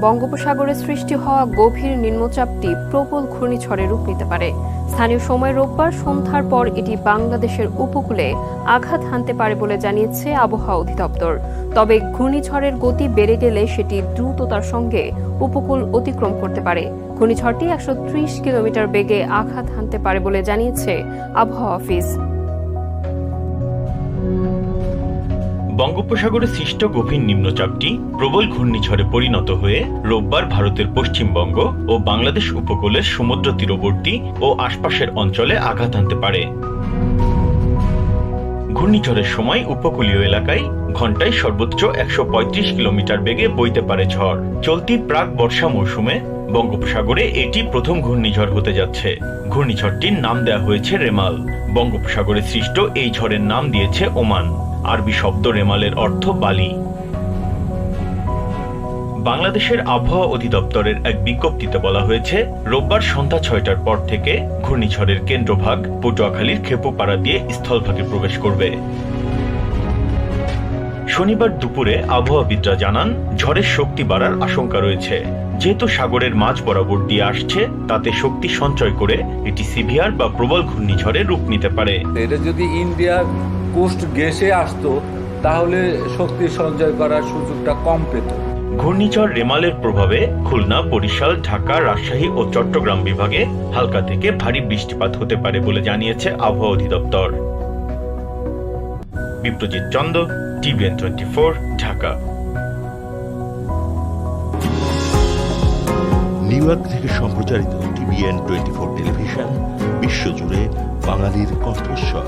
বঙ্গোপসাগরে সৃষ্টি হওয়া গভীর নিম্নচাপটি প্রবল ঘূর্ণিঝড়ে রূপ নিতে পারে। স্থানীয় সময় রোববার সন্ধ্যার পর এটি বাংলাদেশের উপকূলে আঘাত হানতে পারে বলে জানিয়েছে আবহাওয়া অধিদপ্তর। তবে ঘূর্ণিঝড়ের গতি বেড়ে গেলে সেটি দ্রুততার সঙ্গে উপকূল অতিক্রম করতে পারে। ঘূর্ণিঝড়টি 130 কিলোমিটার বেগে আঘাত হানতে পারে বলে জানিয়েছে আবহাওয়া অফিস। বঙ্গোপসাগরে সৃষ্ট গভীর নিম্নচাপটি প্রবল ঘূর্ণিঝড়ে পরিণত হয়ে রোববার ভারতের পশ্চিমবঙ্গ ও বাংলাদেশ উপকূলের সমুদ্র তীরবর্তী ও আশপাশের অঞ্চলে আঘাত হানতে পারে। ঘূর্ণিঝড়ের সময় উপকূলীয় এলাকায় ঘন্টায় সর্বোচ্চ 135 কিলোমিটার বেগে বইতে পারে ঝড়। চলতি প্রাক বর্ষা মৌসুমে বঙ্গোপসাগরে এটি প্রথম ঘূর্ণিঝড় হতে যাচ্ছে। ঘূর্ণিঝড়টির নাম দেওয়া হয়েছে রেমাল। বঙ্গোপসাগরে সৃষ্ট এই ঝড়ের নাম দিয়েছে ওমান। আরবি শব্দ রেমালের অর্থ বালি। বাংলাদেশের আবহাওয়া অধিদপ্তরের এক বিজ্ঞপ্তিতে বলা হয়েছে, রোববার সন্ধ্যা 6টার পর থেকে ঘূর্ণিঝড়ের কেন্দ্রভাগ পটুয়াখালীর খেপুপাড়া দিয়ে স্থলভাগে প্রবেশ করবে। শনিবার দুপুরে আবহাওয়াবিদরা জানান, ঝড়ের শক্তি বাড়ার আশঙ্কা রয়েছে। যেহেতু সাগরের মাঝ বরাবর দিয়ে আসছে, তাতে শক্তি সঞ্চয় করে এটি সিভিয়ার বা প্রবল ঘূর্ণিঝড়ে রূপ নিতে পারে। এটা যদি ইন্ডিয়ার কোস্ট ঘেঁষে আসতো তাহলে শক্তি সঞ্চয় করার সুযোগটা কম পেত। ঘূর্ণিঝড় রেমালের প্রভাবে খুলনা, বরিশাল, ঢাকা, রাজশাহী ও চট্টগ্রাম বিভাগে হালকা থেকে ভারী বৃষ্টিপাত হতে পারে বলে জানিয়েছে আবহাওয়া অধিদপ্তর। Biprajit Chanda, TVN 24, Dhaka. New York থেকে সম্প্রচারিত TVN 24 টেলিভিশন বিশ্বজুড়ে বাঙালির কণ্ঠস্বর।